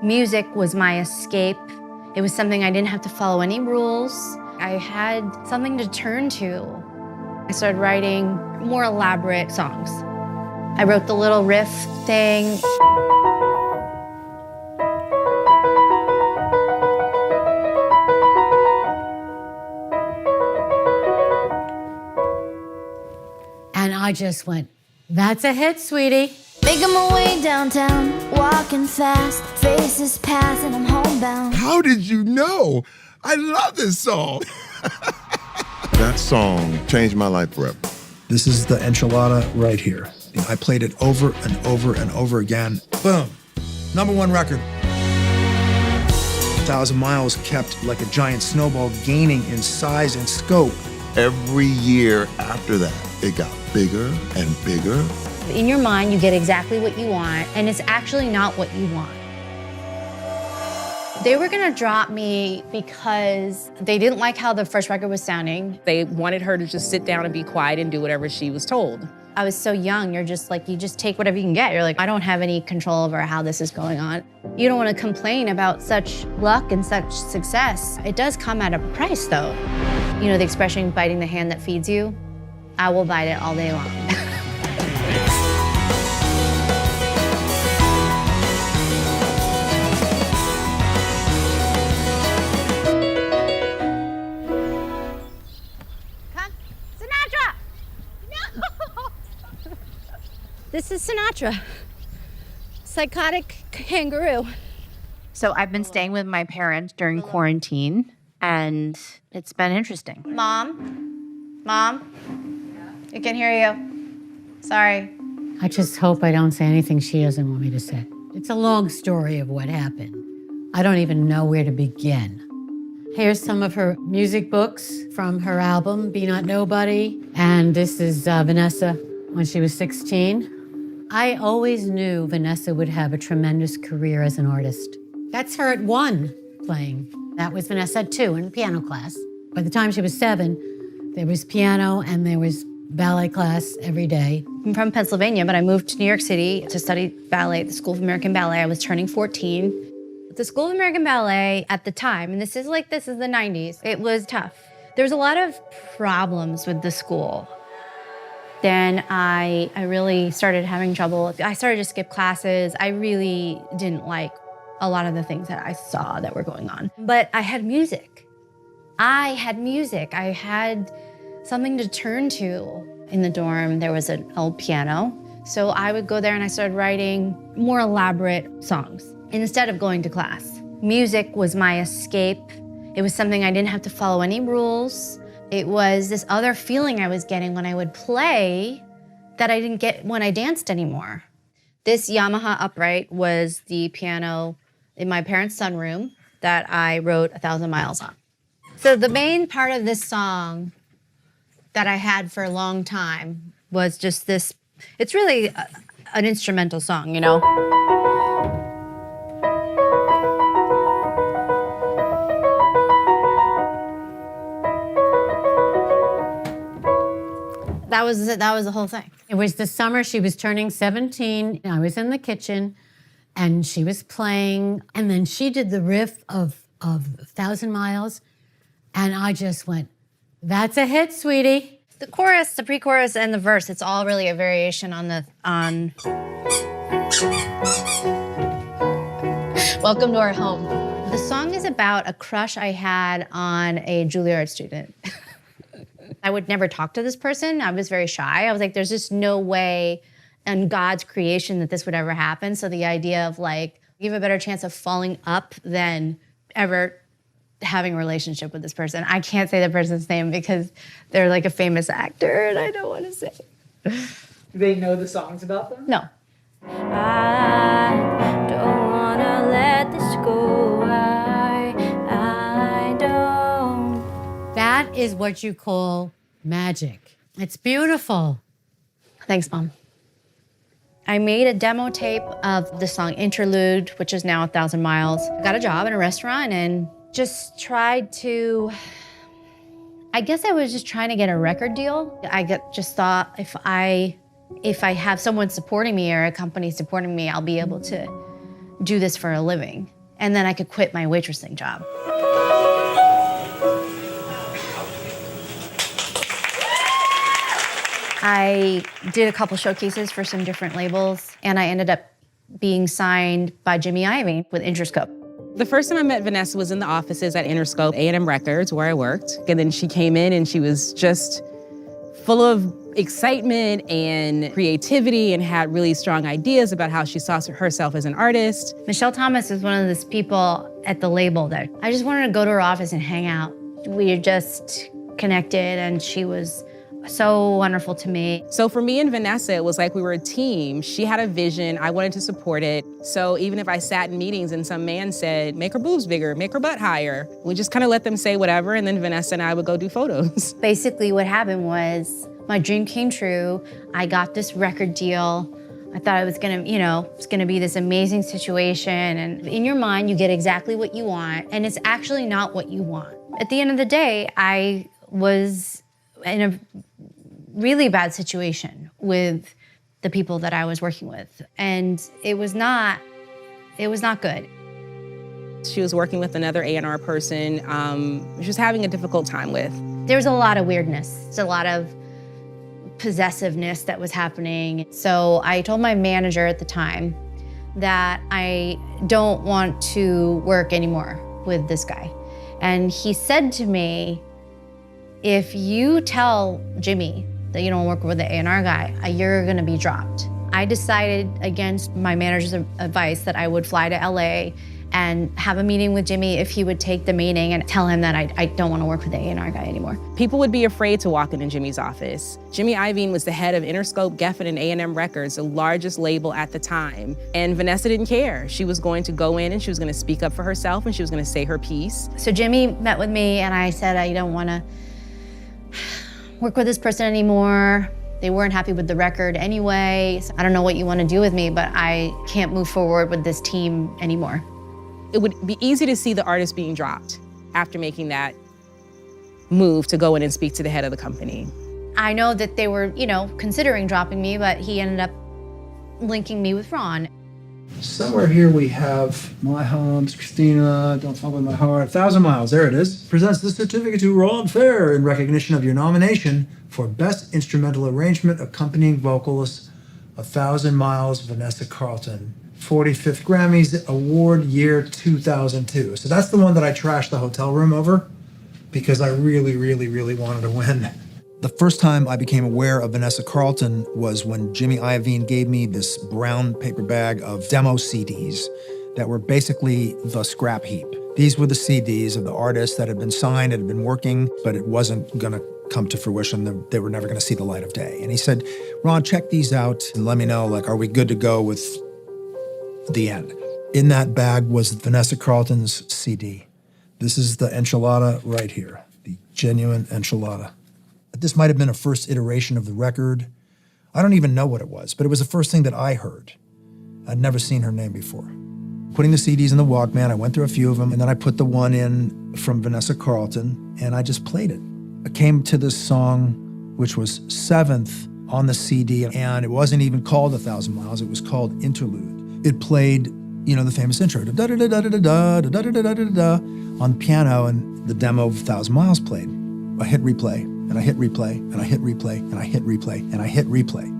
Music was my escape. It was something I didn't have to follow any rules. I had something to turn to. I started writing more elaborate songs. I wrote the little riff thing. And I just went, that's a hit, sweetie. Making my way downtown, walking fast, faces pass and I'm homebound. How did you know? I love this song. That song changed my life forever. This is the enchilada right here. I played it over and over and over again. Boom, #1 record. 1,000 Miles kept like a giant snowball gaining in size and scope. Every year after that, it got bigger and bigger. In your mind, you get exactly what you want, and it's actually not what you want. They were gonna drop me because they didn't like how the first record was sounding. They wanted her to just sit down and be quiet and do whatever she was told. I was so young, you're just like, you just take whatever you can get. You're like, I don't have any control over how this is going on. You don't wanna complain about such luck and such success. It does come at a price though. You know the expression, biting the hand that feeds you? I will bite it all day long. Sinatra! No! This is Sinatra. Psychotic kangaroo. So I've been staying with my parents during quarantine, and it's been interesting. Mom? I can hear you. Sorry. I just hope I don't say anything she doesn't want me to say. It's a long story of what happened. I don't even know where to begin. Here's some of her music books from her album, Be Not Nobody. And this is Vanessa when she was 16. I always knew Vanessa would have a tremendous career as an artist. That's her at 1 playing. That was Vanessa at 2 in piano class. By the time she was 7, there was piano and there was ballet class every day. I'm from Pennsylvania, but I moved to New York City to study ballet at the School of American Ballet. I was turning 14. The School of American Ballet at the time, and this is the 90s, it was tough. There was a lot of problems with the school. Then I really started having trouble. I started to skip classes. I really didn't like a lot of the things that I saw that were going on. But I had music. I had something to turn to. In the dorm, there was an old piano. So I would go there and I started writing more elaborate songs instead of going to class. Music was my escape. It was something I didn't have to follow any rules. It was this other feeling I was getting when I would play that I didn't get when I danced anymore. This Yamaha upright was the piano in my parents' sunroom that I wrote 1,000 Miles on. So the main part of this song that I had for a long time was just this, it's really an instrumental song, you know? That was the whole thing. It was the summer she was turning 17. I was in the kitchen and she was playing, and then she did the riff of 1,000 Miles, and I just went, that's a hit, sweetie. The chorus, the pre-chorus, and the verse, it's all really a variation on Welcome to Our Home. The song is about a crush I had on a Juilliard student. I would never talk to this person. I was very shy. I was like, there's just no way in God's creation that this would ever happen. So the idea of like, you have a better chance of falling up than ever having a relationship with this person. I can't say the person's name because they're like a famous actor and I don't want to say. Do they know the songs about them? No. I don't want to let this go. I don't. That is what you call magic. It's beautiful. Thanks, Mom. I made a demo tape of the song Interlude, which is now 1,000 Miles. I got a job in a restaurant and just tried to, I guess I was just trying to get a record deal. Just thought if I have someone supporting me or a company supporting me, I'll be able to do this for a living. And then I could quit my waitressing job. I did a couple showcases for some different labels, and I ended up being signed by Jimmy Iovine with Interscope. The first time I met Vanessa was in the offices at Interscope, A&M Records, where I worked. And then she came in and she was just full of excitement and creativity and had really strong ideas about how she saw herself as an artist. Michelle Thomas was one of those people at the label that I just wanted to go to her office and hang out. We just connected, and she was so wonderful to me. So for me and Vanessa, it was like we were a team. She had a vision, I wanted to support it. So even if I sat in meetings and some man said, make her boobs bigger, make her butt higher, we just kind of let them say whatever, and then Vanessa and I would go do photos. Basically what happened was my dream came true. I got this record deal. I thought it was gonna, it's gonna be this amazing situation. And in your mind, you get exactly what you want, and it's actually not what you want. At the end of the day, I was in a really bad situation with the people that I was working with. And it was not good. She was working with another A&R person she was having a difficult time with. There was a lot of weirdness, a lot of possessiveness that was happening. So I told my manager at the time that I don't want to work anymore with this guy. And he said to me, if you tell Jimmy that you don't work with the A&R guy, you're gonna be dropped. I decided against my manager's advice that I would fly to LA and have a meeting with Jimmy if he would take the meeting and tell him that I don't wanna work with the A&R guy anymore. People would be afraid to walk into Jimmy's office. Jimmy Iovine was the head of Interscope, Geffen, and A&M Records, the largest label at the time. And Vanessa didn't care. She was going to go in and she was gonna speak up for herself and she was gonna say her piece. So Jimmy met with me and I said, I don't wanna work with this person anymore. They weren't happy with the record anyway. So I don't know what you want to do with me, but I can't move forward with this team anymore. It would be easy to see the artist being dropped after making that move to go in and speak to the head of the company. I know that they were, considering dropping me, but he ended up linking me with Ron. Somewhere here we have My Homes, Christina, Don't Fuck With My Heart, 1,000 Miles, there it is. Presents the certificate to Ron Fair in recognition of your nomination for Best Instrumental Arrangement Accompanying Vocalist, 1,000 Miles, Vanessa Carlton. 45th Grammys Award year 2002. So that's the one that I trashed the hotel room over because I really, really, really wanted to win. The first time I became aware of Vanessa Carlton was when Jimmy Iovine gave me this brown paper bag of demo CDs that were basically the scrap heap. These were the CDs of the artists that had been signed, had been working, but it wasn't gonna come to fruition. They were never gonna see the light of day. And he said, Ron, check these out and let me know, are we good to go with the end? In that bag was Vanessa Carlton's CD. This is the enchilada right here, the genuine enchilada. This might have been a first iteration of the record. I don't even know what it was, but it was the first thing that I heard. I'd never seen her name before. Putting the CDs in the Walkman, I went through a few of them, and then I put the one in from Vanessa Carlton, and I just played it. I came to this song, which was 7th on the CD, and it wasn't even called 1,000 Miles, it was called Interlude. It played, the famous intro, da-da-da-da-da-da-da-da-da-da-da-da, on the piano, and the demo of 1,000 Miles played. I hit replay. And I hit replay, and I hit replay, and I hit replay, and I hit replay.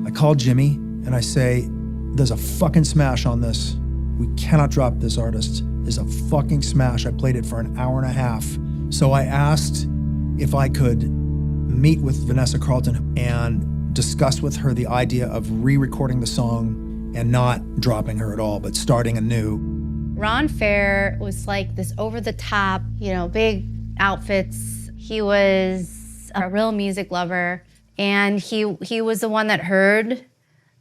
I called Jimmy, and I say, there's a fucking smash on this. We cannot drop this artist. There's a fucking smash. I played it for an hour and a half. So I asked if I could meet with Vanessa Carlton and discuss with her the idea of re-recording the song and not dropping her at all, but starting anew. Ron Fair was like this over-the-top, big outfits. He was a real music lover, and he was the one that heard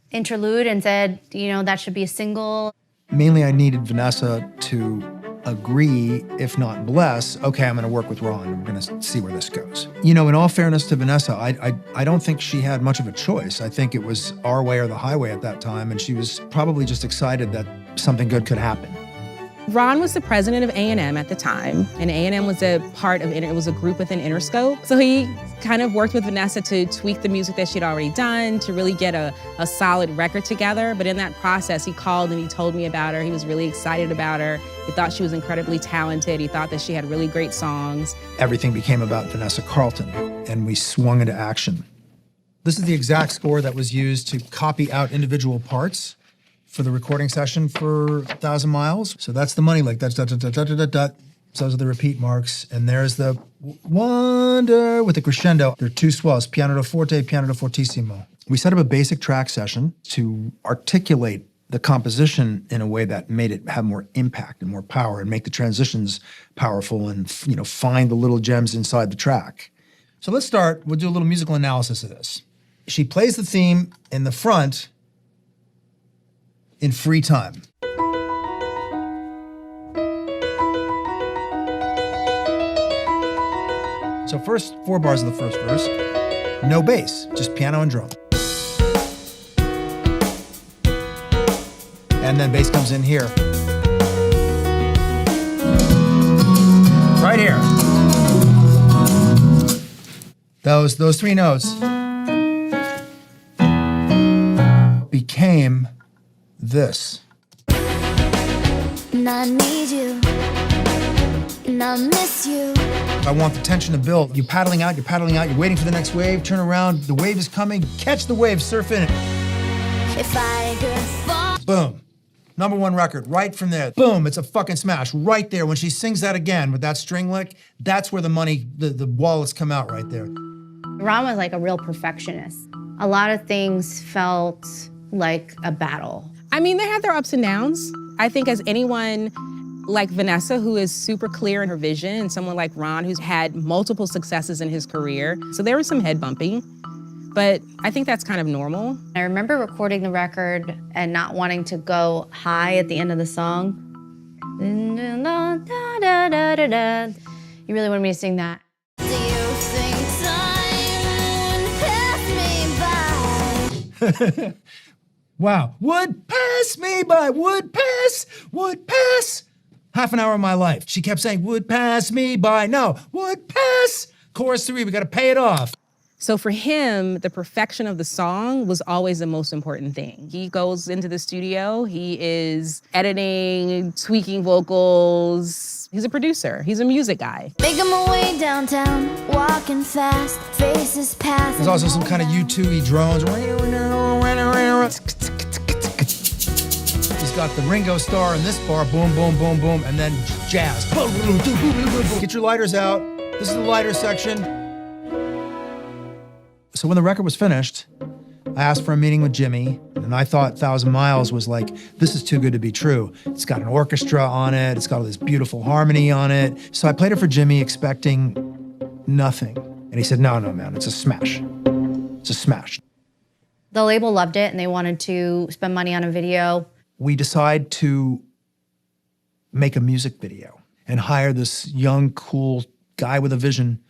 Interlude and said, that should be a single. Mainly I needed Vanessa to agree, if not bless, okay, I'm gonna work with Ron, we're gonna see where this goes. In all fairness to Vanessa, I don't think she had much of a choice. I think it was our way or the highway at that time, and she was probably just excited that something good could happen. Ron was the president of A&M at the time, and A&M was a part of, it was a group within Interscope. So he kind of worked with Vanessa to tweak the music that she'd already done, to really get a solid record together. But in that process, he called and he told me about her. He was really excited about her. He thought she was incredibly talented. He thought that she had really great songs. Everything became about Vanessa Carlton, and we swung into action. This is the exact score that was used to copy out individual parts for the recording session for 1,000 Miles. So that's the money lick. That's dot, dot, dot, dot, dot, dot. So those are the repeat marks. And there's the wonder with the crescendo. There are two swells, piano forte, piano fortissimo. We set up a basic track session to articulate the composition in a way that made it have more impact and more power and make the transitions powerful and, find the little gems inside the track. So let's start. We'll do a little musical analysis of this. She plays the theme in the front in free time. So first 4 bars of the first verse, no bass, just piano and drum. And then bass comes in here. Right here. Those 3 notes became this. And I need you, and I miss you. I want the tension to build. You're paddling out, you're waiting for the next wave, turn around, the wave is coming, catch the wave, surf in it. If I could fall. Boom. #1 record, right from there. Boom, it's a fucking smash. Right there, when she sings that again with that string lick, that's where the money, the wallets come out right there. Ron was like a real perfectionist. A lot of things felt like a battle. I mean, they had their ups and downs. I think as anyone like Vanessa, who is super clear in her vision, and someone like Ron, who's had multiple successes in his career, so there was some head bumping, but I think that's kind of normal. I remember recording the record and not wanting to go high at the end of the song. You really wanted me to sing that. Do you think time would pass me by? Wow. Would pass me by, would pass. Half an hour of my life. She kept saying, would pass me by. No, would pass. Chorus 3, we gotta pay it off. So for him, the perfection of the song was always the most important thing. He goes into the studio, he is editing, tweaking vocals. He's a producer, he's a music guy. Making my way downtown, walking fast, faces passing. There's also some kind of U2-y drones. He's got the Ringo Starr in this bar, boom, boom, boom, boom, and then jazz. Get your lighters out. This is the lighter section. So when the record was finished, I asked for a meeting with Jimmy, and I thought 1,000 Miles was like, this is too good to be true. It's got an orchestra on it, it's got all this beautiful harmony on it. So I played it for Jimmy expecting nothing. And he said, no, man, it's a smash. It's a smash. The label loved it and they wanted to spend money on a video. We decide to make a music video and hire this young, cool guy with a vision,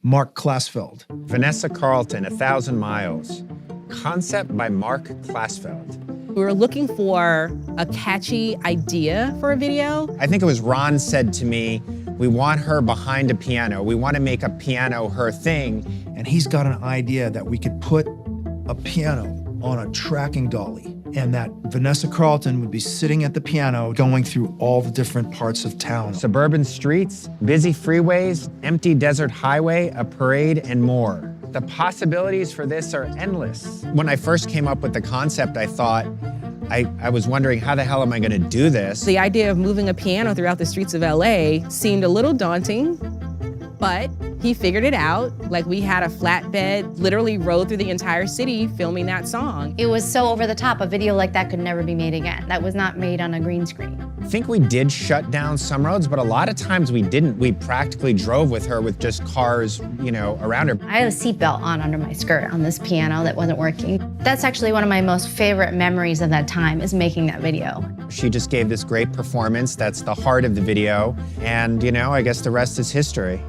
Mark Klasfeld. Vanessa Carlton, 1,000 Miles. Concept by Mark Klasfeld. We were looking for a catchy idea for a video. I think it was Ron said to me, we want her behind a piano. We want to make a piano her thing. And he's got an idea that we could put a piano on a tracking dolly and that Vanessa Carlton would be sitting at the piano going through all the different parts of town. Suburban streets, busy freeways, empty desert highway, a parade, and more. The possibilities for this are endless. When I first came up with the concept, I thought, I was wondering, how the hell am I gonna do this? The idea of moving a piano throughout the streets of LA seemed a little daunting, but he figured it out. Like, we had a flatbed, literally rode through the entire city filming that song. It was so over the top. A video like that could never be made again. That was not made on a green screen. I think we did shut down some roads, but a lot of times we didn't. We practically drove with her with just cars, around her. I had a seatbelt on under my skirt on this piano that wasn't working. That's actually one of my most favorite memories of that time, is making that video. She just gave this great performance. That's the heart of the video. And, I guess the rest is history.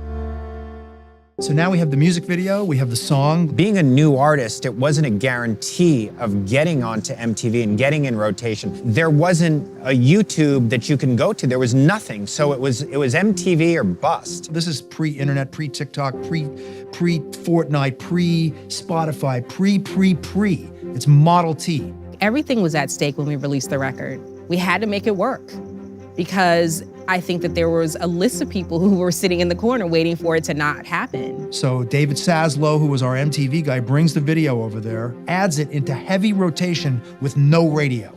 So now we have the music video, we have the song. Being a new artist, it wasn't a guarantee of getting onto MTV and getting in rotation. There wasn't a YouTube that you can go to. There was nothing. So it was MTV or bust. This is pre-internet, pre-TikTok, pre-Fortnite, pre-Spotify, pre. It's Model T. Everything was at stake when we released the record. We had to make it work because I think that there was a list of people who were sitting in the corner waiting for it to not happen. So David Saslow, who was our MTV guy, brings the video over there, adds it into heavy rotation with no radio.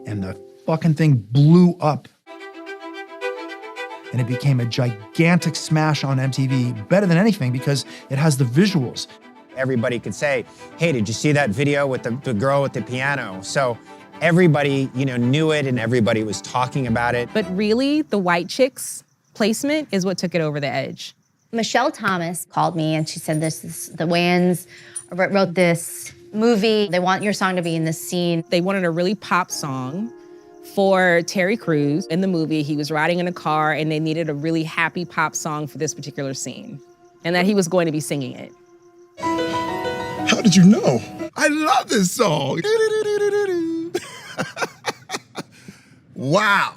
And the fucking thing blew up. And it became a gigantic smash on MTV, better than anything because it has the visuals. Everybody could say, hey, did you see that video with the girl with the piano? So everybody, knew it and everybody was talking about it. But really, the White Chicks placement is what took it over the edge. Michelle Thomas called me and she said, the Wayans wrote this movie. They want your song to be in this scene. They wanted a really pop song for Terry Crews. In the movie, he was riding in a car and they needed a really happy pop song for this particular scene. And that he was going to be singing it. How did you know? I love this song. Wow.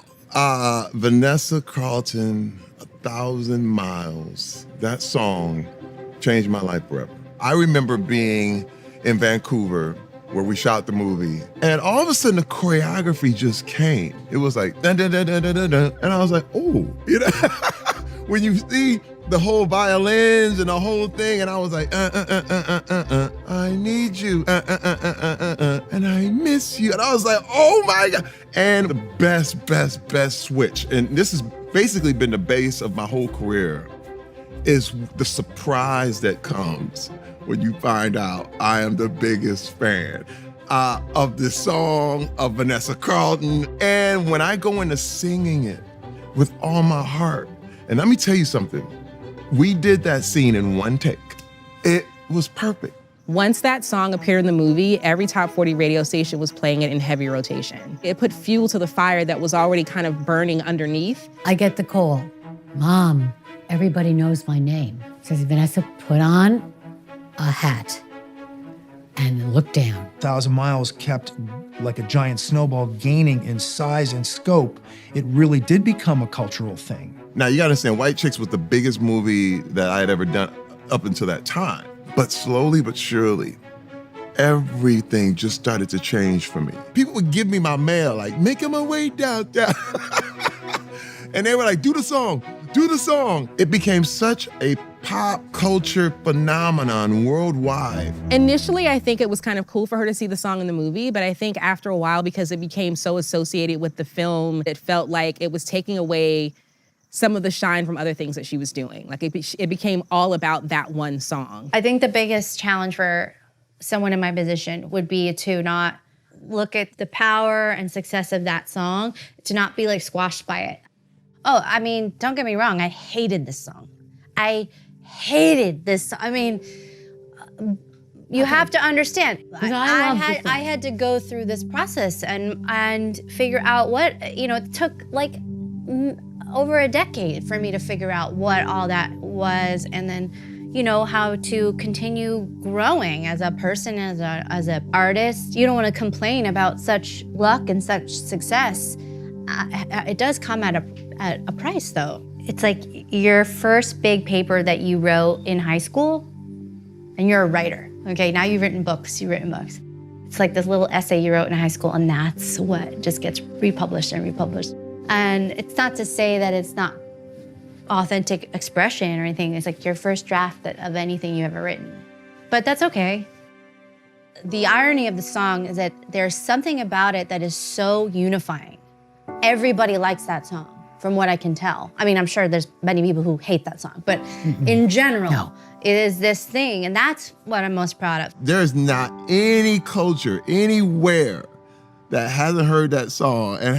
Vanessa, Carlton, 1,000 Miles. That song changed my life forever. I remember being in Vancouver where we shot the movie, and all of a sudden the choreography just came. It was like, dun, dun, dun, dun, dun, dun, dun. And I was like, oh, when you see the whole violins and the whole thing, and I was like, I need you, and I miss you. And I was like, oh my God. And the best switch, and this has basically been the base of my whole career, is the surprise that comes when you find out I am the biggest fan of this song, of Vanessa Carlton. And when I go into singing it with all my heart, and let me tell you something, we did that scene in one take. It was perfect. Once that song appeared in the movie, every top 40 radio station was playing it in heavy rotation. It put fuel to the fire that was already kind of burning underneath. I get the call. Mom, everybody knows my name. Says, Vanessa, put on a hat and look down. 1,000 Miles kept like a giant snowball gaining in size and scope. It really did become a cultural thing. Now, you gotta understand, White Chicks was the biggest movie that I had ever done up until that time. But slowly but surely, everything just started to change for me. People would give me my mail, like, making my way downtown. And they were like, do the song. It became such a pop culture phenomenon worldwide. Initially, I think it was kind of cool for her to see the song in the movie, but I think after a while, because it became so associated with the film, it felt like it was taking away some of the shine from other things that she was doing. Like it became all about that one song. I think the biggest challenge for someone in my position would be to not look at the power and success of that song, to not be like squashed by it. Oh, I mean, don't get me wrong, I hated this song. I hated this. I mean, you have to understand. I had to go through this process and figure out what, it took like over a decade for me to figure out what all that was, and then, how to continue growing as a person, as an artist. You don't want to complain about such luck and such success. It does come at a price, though. It's like your first big paper that you wrote in high school, and you're a writer. Okay, now you've written books. It's like this little essay you wrote in high school, and that's what just gets republished and republished. And it's not to say that it's not authentic expression or anything. It's like your first draft of anything you've ever written. But that's okay. The irony of the song is that there's something about it that is so unifying. Everybody likes that song, from what I can tell. I mean, I'm sure there's many people who hate that song, but in general, it is this thing, and that's what I'm most proud of. There's not any culture anywhere that hasn't heard that song and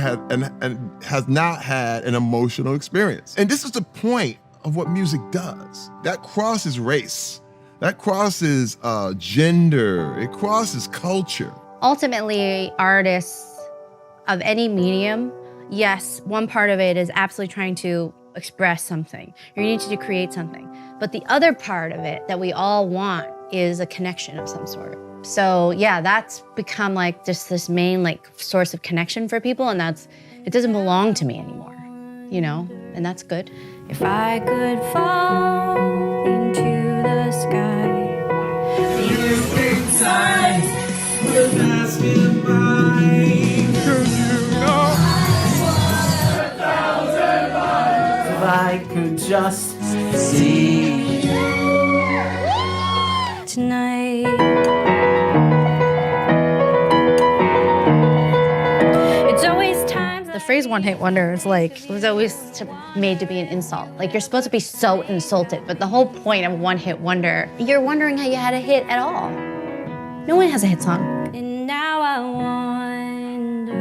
has not had an emotional experience. And this is the point of what music does. That crosses race. That crosses gender. It crosses culture. Ultimately, artists of any medium, yes, one part of it is absolutely trying to express something. You need to create something. But the other part of it that we all want is a connection of some sort. So yeah, that's become like just this main like source of connection for people, and it doesn't belong to me anymore, you know, and that's good. If I could fall into the sky. If I could just see Tonight, it's always times The phrase one-hit wonder is like, it was always made to be an insult. Like, you're supposed to be so insulted, but the whole point of one-hit wonder, you're wondering how you had a hit at all. No one has a hit song. and now I wonder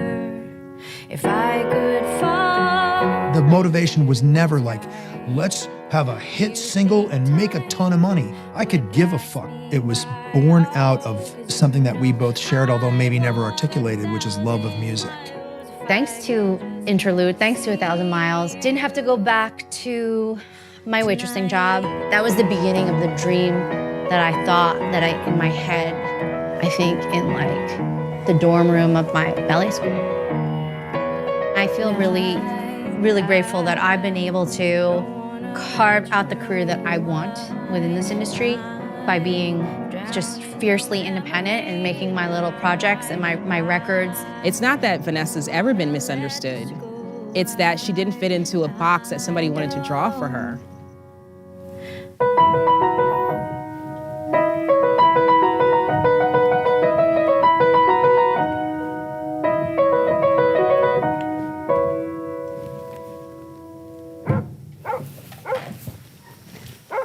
if I could fall. The motivation was never like, let's have a hit single and make a ton of money. I could give a fuck. It was born out of something that we both shared, although maybe never articulated, which is love of music. Thanks to Interlude, thanks to 1,000 Miles, didn't have to go back to my waitressing job. That was the beginning of the dream that I thought that in my head, I think in like the dorm room of my ballet school. I feel really, really grateful that I've been able to carve out the career that I want within this industry by being just fiercely independent and making my little projects and my records. It's not that Vanessa's ever been misunderstood. It's that she didn't fit into a box that somebody wanted to draw for her.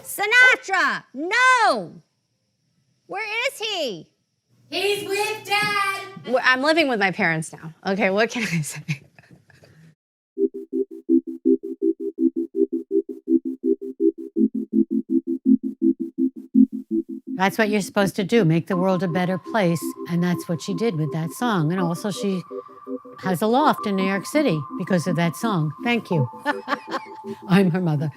Sinatra, no! Where is he? He's with Dad. I'm living with my parents now. Okay, what can I say? That's what you're supposed to do, make the world a better place. And that's what she did with that song. And also she has a loft in New York City because of that song. Thank you. I'm her mother.